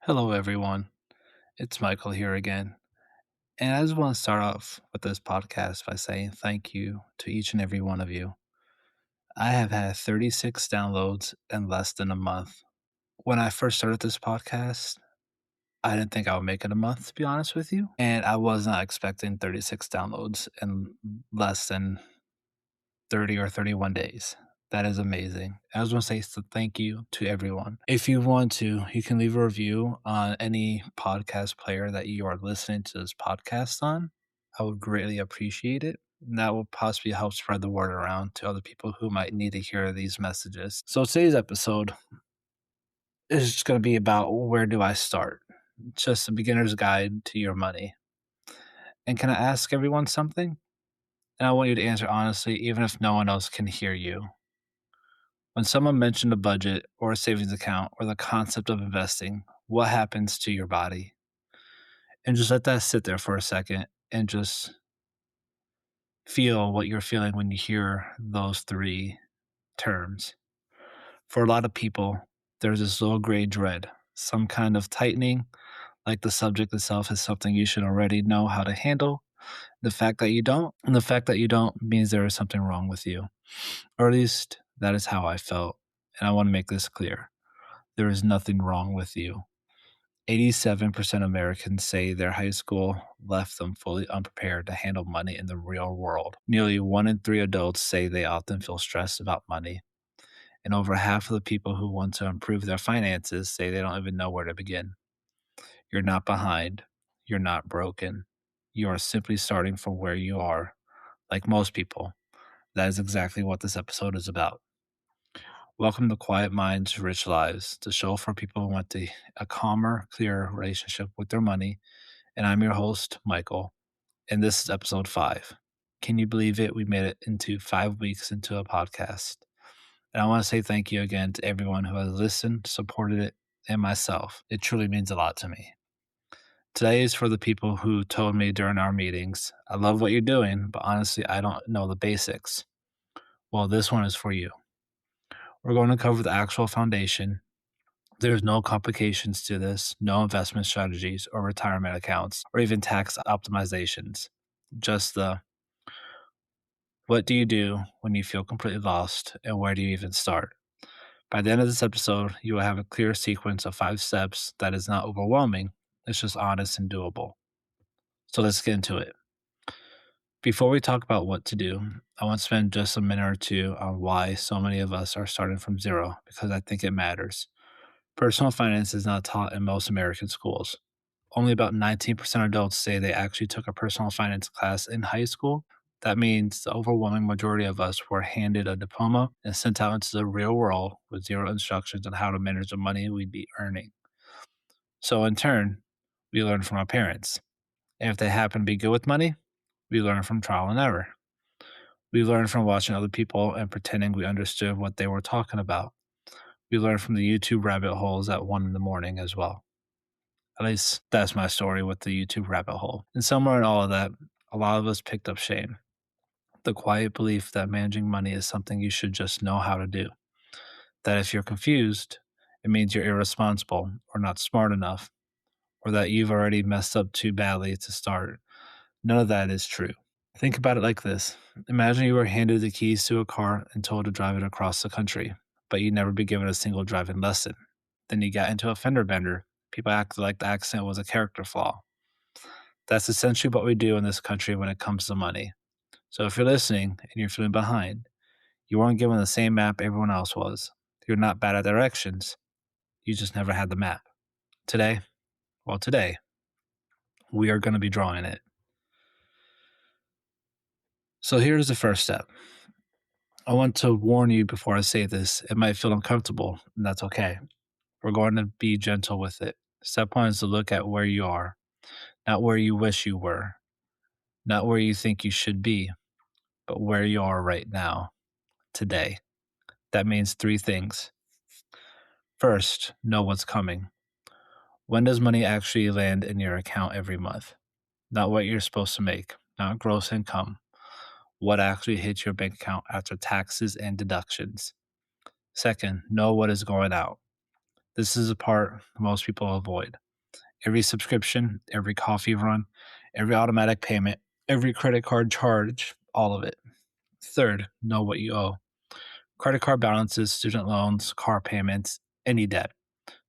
Hello, everyone. It's Michael here again. And I just want to start off with this podcast by saying thank you to each and every one of you. I have had 36 downloads in less than a month. When I first started this podcast, I didn't think I would make it a month, to be honest with you. And I was not expecting 36 downloads in less than 30 or 31 days. That is amazing. I just want to say thank you to everyone. If you want to, you can leave a review on any podcast player that you are listening to this podcast on. I would greatly appreciate it. And that will possibly help spread the word around to other people who might need to hear these messages. So today's episode is just going to be about where do I start? Just a beginner's guide to your money. And can I ask everyone something? And I want you to answer honestly, even if no one else can hear you. When someone mentioned a budget or a savings account or the concept of investing, what happens to your body? And just let that sit there for a second and just feel what you're feeling when you hear those three terms. For a lot of people, there's this low grade dread, some kind of tightening, like the subject itself is something you should already know how to handle. The fact that you don't, and the fact that you don't means there is something wrong with you. Or at least that is how I felt. And I want to make this clear. There is nothing wrong with you. 87% of Americans say their high school left them fully unprepared to handle money in the real world. Nearly 1 in 3 adults say they often feel stressed about money. And over half of the people who want to improve their finances say they don't even know where to begin. You're not behind. You're not broken. You are simply starting from where you are. Like most people, that is exactly what this episode is about. Welcome to Quiet Minds, Rich Lives, the show for people who want a calmer, clearer relationship with their money. And I'm your host, Michael, and this is episode 5. Can you believe it? We made it into 5 weeks into a podcast. And I want to say thank you again to everyone who has listened, supported it, and myself. It truly means a lot to me. Today is for the people who told me during our meetings, I love what you're doing, but honestly, I don't know the basics. Well, this one is for you. We're going to cover the actual foundation. There's no complications to this, no investment strategies or retirement accounts or even tax optimizations. Just the what do you do when you feel completely lost and where do you even start? By the end of this episode, you will have a clear sequence of 5 steps that is not overwhelming, it's just honest and doable. So let's get into it. Before we talk about what to do, I want to spend just a minute or two on why so many of us are starting from zero because I think it matters. Personal finance is not taught in most American schools. Only about 19% of adults say they actually took a personal finance class in high school. That means the overwhelming majority of us were handed a diploma and sent out into the real world with zero instructions on how to manage the money we'd be earning. So, in turn, we learn from our parents. And if they happen to be good with money, we learn from trial and error. We learn from watching other people and pretending we understood what they were talking about. We learn from the YouTube rabbit holes at 1 in the morning as well. At least that's my story with the YouTube rabbit hole. And somewhere in all of that, a lot of us picked up shame. The quiet belief that managing money is something you should just know how to do. That if you're confused, it means you're irresponsible or not smart enough, or that you've already messed up too badly to start. None of that is true. Think about it like this. Imagine you were handed the keys to a car and told to drive it across the country, but you'd never been given a single driving lesson. Then you got into a fender bender. People acted like the accident was a character flaw. That's essentially what we do in this country when it comes to money. So if you're listening and you're feeling behind, you weren't given the same map everyone else was. You're not bad at directions. You just never had the map. Today, we are going to be drawing it. So here's the first step. I want to warn you before I say this. It might feel uncomfortable, and that's okay. We're going to be gentle with it. Step 1 is to look at where you are, not where you wish you were, not where you think you should be, but where you are right now, today. That means 3 things. First, know what's coming. When does money actually land in your account every month? Not what you're supposed to make, not gross income. What actually hits your bank account after taxes and deductions. Second, know what is going out. This is a part most people avoid. Every subscription, every coffee run, every automatic payment, every credit card charge, all of it. Third, know what you owe. Credit card balances, student loans, car payments, any debt.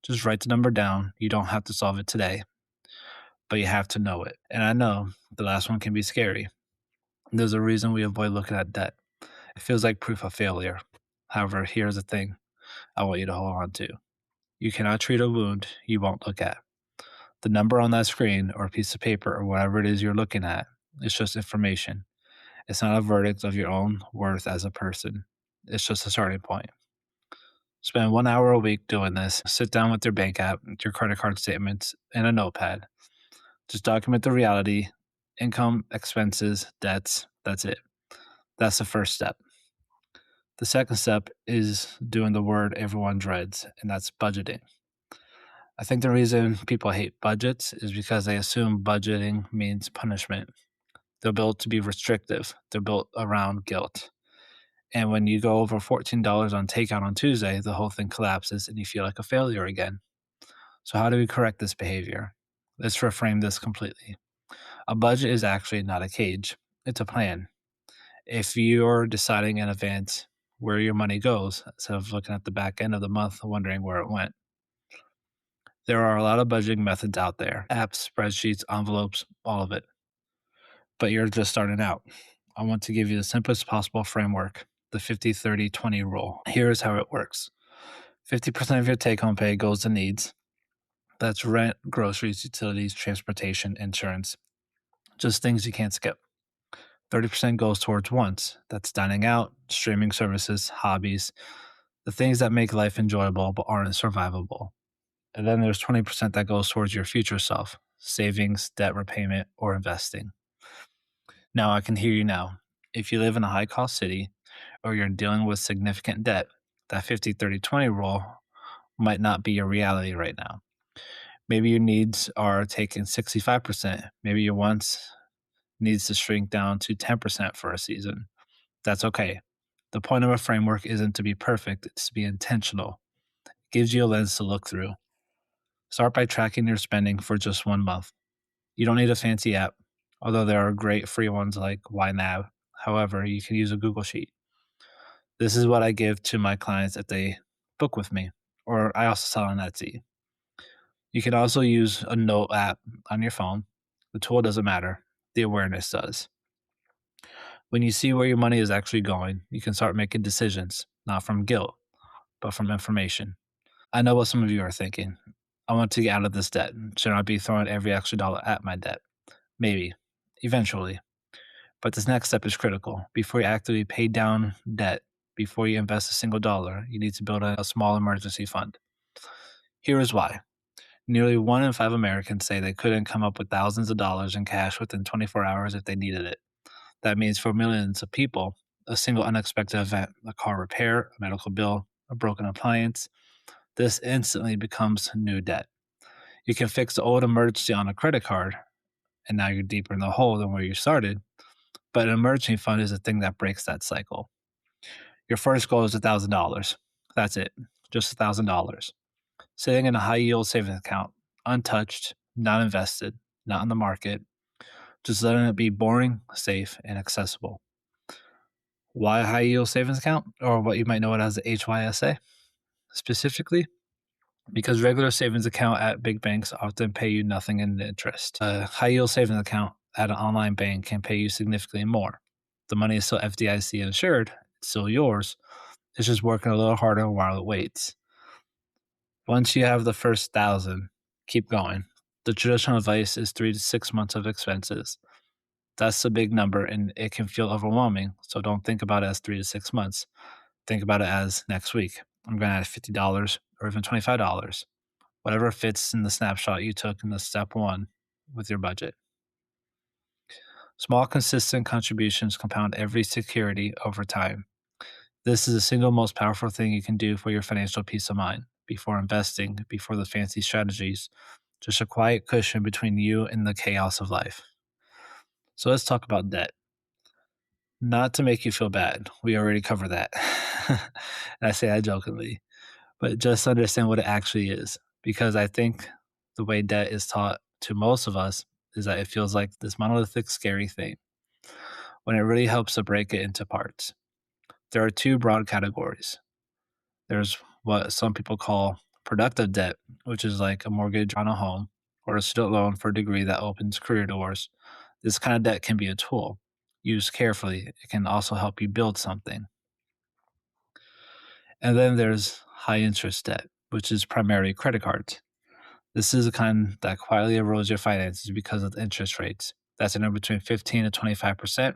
Just write the number down. You don't have to solve it today, but you have to know it. And I know the last one can be scary. There's a reason we avoid looking at debt. It feels like proof of failure. However, here's the thing I want you to hold on to. You cannot treat a wound you won't look at. The number on that screen or piece of paper or whatever it is you're looking at is just information. It's not a verdict of your own worth as a person. It's just a starting point. Spend 1 hour a week doing this. Sit down with your bank app, your credit card statements, and a notepad. Just document the reality, income, expenses, debts. That's it. That's the first step. The second step is doing the word everyone dreads, and that's budgeting. I think the reason people hate budgets is because they assume budgeting means punishment. They're built to be restrictive, they're built around guilt. And when you go over $14 on takeout on Tuesday, the whole thing collapses and you feel like a failure again. So, how do we correct this behavior? Let's reframe this completely. A budget is actually not a cage, it's a plan. If you're deciding in advance where your money goes instead of looking at the back end of the month wondering where it went. There are a lot of budgeting methods out there apps, spreadsheets, envelopes, all of it. But you're just starting out. I want to give you the simplest possible framework, the 50-30-20 rule. Here's how it works 50% of your take home pay goes to needs. That's rent, groceries, utilities, transportation, insurance, just things you can't skip. 30% goes towards wants. That's dining out, streaming services, hobbies, the things that make life enjoyable but aren't survivable. And then there's 20% that goes towards your future self, savings, debt repayment, or investing. Now, I can hear you now. If you live in a high cost city or you're dealing with significant debt, that 50-30-20 rule might not be your reality right now. Maybe your needs are taking 65%. Maybe your wants needs to shrink down to 10% for a season. That's okay. The point of a framework isn't to be perfect, it's to be intentional. It gives you a lens to look through. Start by tracking your spending for just 1 month. You don't need a fancy app, although there are great free ones like YNAB. However, you can use a Google Sheet. This is what I give to my clients if they book with me, or I also sell on Etsy. You can also use a note app on your phone. The tool doesn't matter, the awareness does. When you see where your money is actually going, you can start making decisions, not from guilt, but from information. I know what some of you are thinking. I want to get out of this debt. Should I be throwing every extra dollar at my debt? Maybe, eventually. But this next step is critical. Before you actively pay down debt, before you invest a single dollar, you need to build a small emergency fund. Here is why. Nearly 1 in 5 Americans say they couldn't come up with thousands of dollars in cash within 24 hours if they needed it. That means for millions of people, a single unexpected event, a car repair, a medical bill, a broken appliance, this instantly becomes new debt. You can fix the old emergency on a credit card, and now you're deeper in the hole than where you started. But an emergency fund is the thing that breaks that cycle. Your first goal is $1,000. That's it, just $1,000. Sitting in a high yield savings account, untouched, not invested, not in the market, just letting it be boring, safe, and accessible. Why a high yield savings account, or what you might know it as the HYSA? Specifically, because regular savings account at big banks often pay you nothing in interest. A high yield savings account at an online bank can pay you significantly more. The money is still FDIC insured, it's still yours. It's just working a little harder while it waits. Once you have the first 1,000, keep going. The traditional advice is 3 to 6 months of expenses. That's a big number and it can feel overwhelming. So don't think about it as 3 to 6 months. Think about it as next week. I'm going to add $50 or even $25, whatever fits in the snapshot you took in the step 1 with your budget. Small, consistent contributions compound every security over time. This is the single most powerful thing you can do for your financial peace of mind. Before investing, before the fancy strategies, just a quiet cushion between you and the chaos of life. So let's talk about debt. Not to make you feel bad, we already covered that. And I say that jokingly. but just understand what it actually is. Because I think the way debt is taught to most of us is that it feels like this monolithic, scary thing, when it really helps to break it into parts. There are two broad categories. There's what some people call productive debt, which is like a mortgage on a home or a student loan for a degree that opens career doors. This kind of debt can be a tool. Used carefully, it can also help you build something. And then there's high interest debt, which is primarily credit cards. This is the kind that quietly erodes your finances because of the interest rates. That's anywhere between 15 to 25%,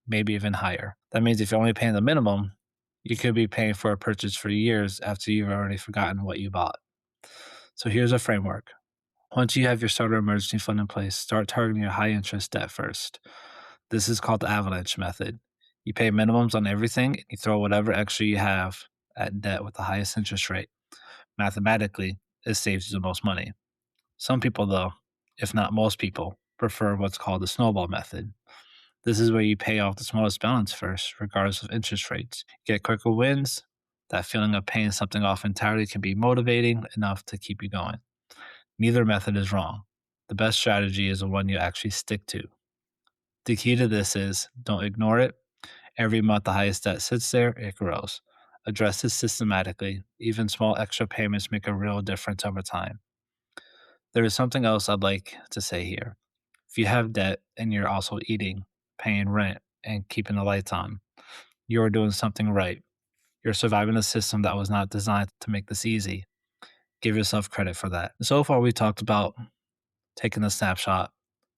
maybe even higher. That means if you're only paying the minimum, you could be paying for a purchase for years after you've already forgotten what you bought. So here's a framework. Once you have your starter emergency fund in place, start targeting your high interest debt first. This is called the avalanche method. You pay minimums on everything, and you throw whatever extra you have at debt with the highest interest rate. Mathematically, it saves you the most money. Some people, though, if not most people, prefer what's called the snowball method. This is where you pay off the smallest balance first, regardless of interest rates. You get quicker wins. That feeling of paying something off entirely can be motivating enough to keep you going. Neither method is wrong. The best strategy is the one you actually stick to. The key to this is don't ignore it. Every month the highest debt sits there, it grows. Address this systematically. Even small extra payments make a real difference over time. There is something else I'd like to say here. If you have debt and you're also eating, paying rent, and keeping the lights on, you are doing something right. You're surviving a system that was not designed to make this easy. Give yourself credit for that. So far, we talked about taking a snapshot,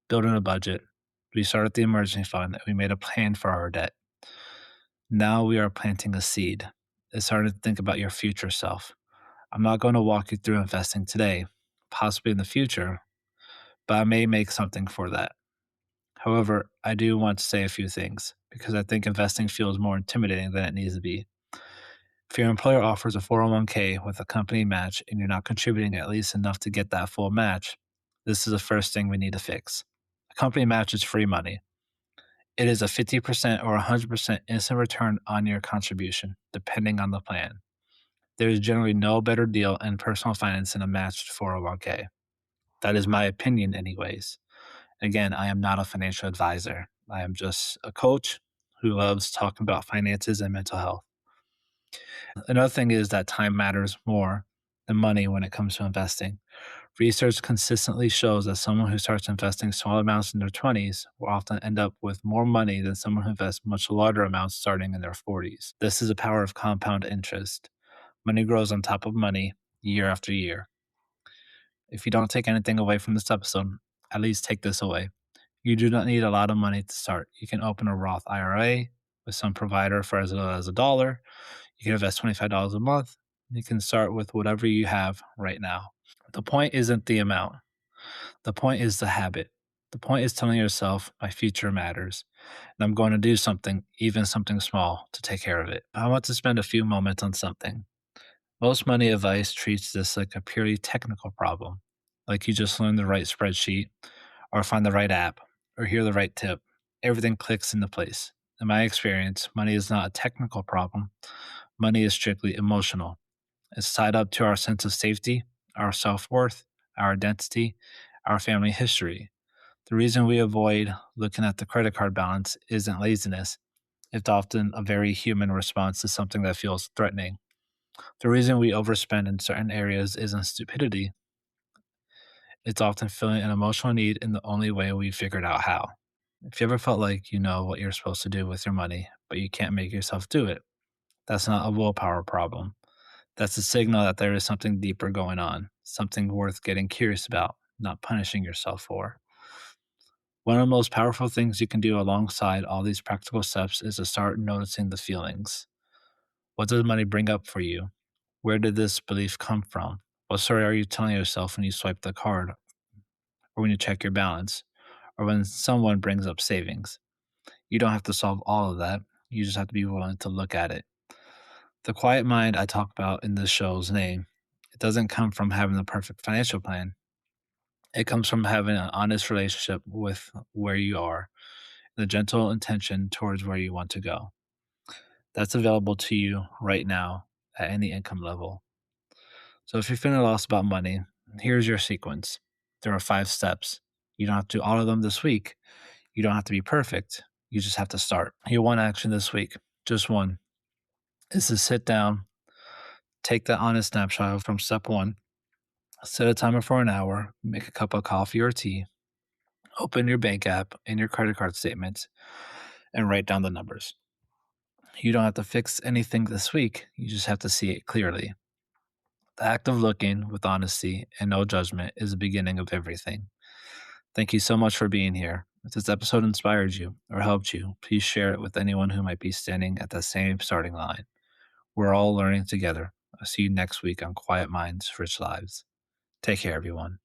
building a budget. We started the emergency fund and we made a plan for our debt. Now we are planting a seed. It's starting to think about your future self. I'm not going to walk you through investing today, possibly in the future, but I may make something for that. However, I do want to say a few things because I think investing feels more intimidating than it needs to be. If your employer offers a 401k with a company match and you're not contributing at least enough to get that full match, this is the first thing we need to fix. A company match is free money. It is a 50% or 100% instant return on your contribution, depending on the plan. There is generally no better deal in personal finance than a matched 401k. That is my opinion, anyways. Again, I am not a financial advisor. I am just a coach who loves talking about finances and mental health. Another thing is that time matters more than money when it comes to investing. Research consistently shows that someone who starts investing small amounts in their 20s will often end up with more money than someone who invests much larger amounts starting in their 40s. This is the power of compound interest. Money grows on top of money year after year. If you don't take anything away from this episode, at least take this away. You do not need a lot of money to start. You can open a Roth IRA with some provider for as little as $1. You can invest $25 a month. You can start with whatever you have right now. The point isn't the amount. The point is the habit. The point is telling yourself, my future matters, and I'm going to do something, even something small, to take care of it. I want to spend a few moments on something. Most money advice treats this like a purely technical problem, like you just learn the right spreadsheet, or find the right app, or hear the right tip. Everything clicks into place. In my experience, money is not a technical problem. Money is strictly emotional. It's tied up to our sense of safety, our self worth, our identity, our family history. The reason we avoid looking at the credit card balance isn't laziness, it's often a very human response to something that feels threatening. The reason we overspend in certain areas isn't stupidity, it's often feeling an emotional need in the only way we figured out how. If you ever felt like you know what you're supposed to do with your money, but you can't make yourself do it, that's not a willpower problem. That's a signal that there is something deeper going on, something worth getting curious about, not punishing yourself for. One of the most powerful things you can do alongside all these practical steps is to start noticing the feelings. What does money bring up for you? Where did this belief come from? What story are you telling yourself when you swipe the card, or when you check your balance, or when someone brings up savings? You don't have to solve all of that. You just have to be willing to look at it. The quiet mind I talk about in this show's name, it doesn't come from having the perfect financial plan. It comes from having an honest relationship with where you are and a gentle intention towards where you want to go. That's available to you right now at any income level. So if you're feeling lost about money, here's your sequence. There are 5 steps. You don't have to do all of them this week. You don't have to be perfect. You just have to start. Your one action this week, just one, is to sit down, take that honest snapshot from step one, set a timer for an hour, make a cup of coffee or tea, open your bank app and your credit card statements, and write down the numbers. You don't have to fix anything this week. You just have to see it clearly. The act of looking with honesty and no judgment is the beginning of everything. Thank you so much for being here. If this episode inspired you or helped you, please share it with anyone who might be standing at the same starting line. We're all learning together. I'll see you next week on Quiet Minds, Rich Lives. Take care, everyone.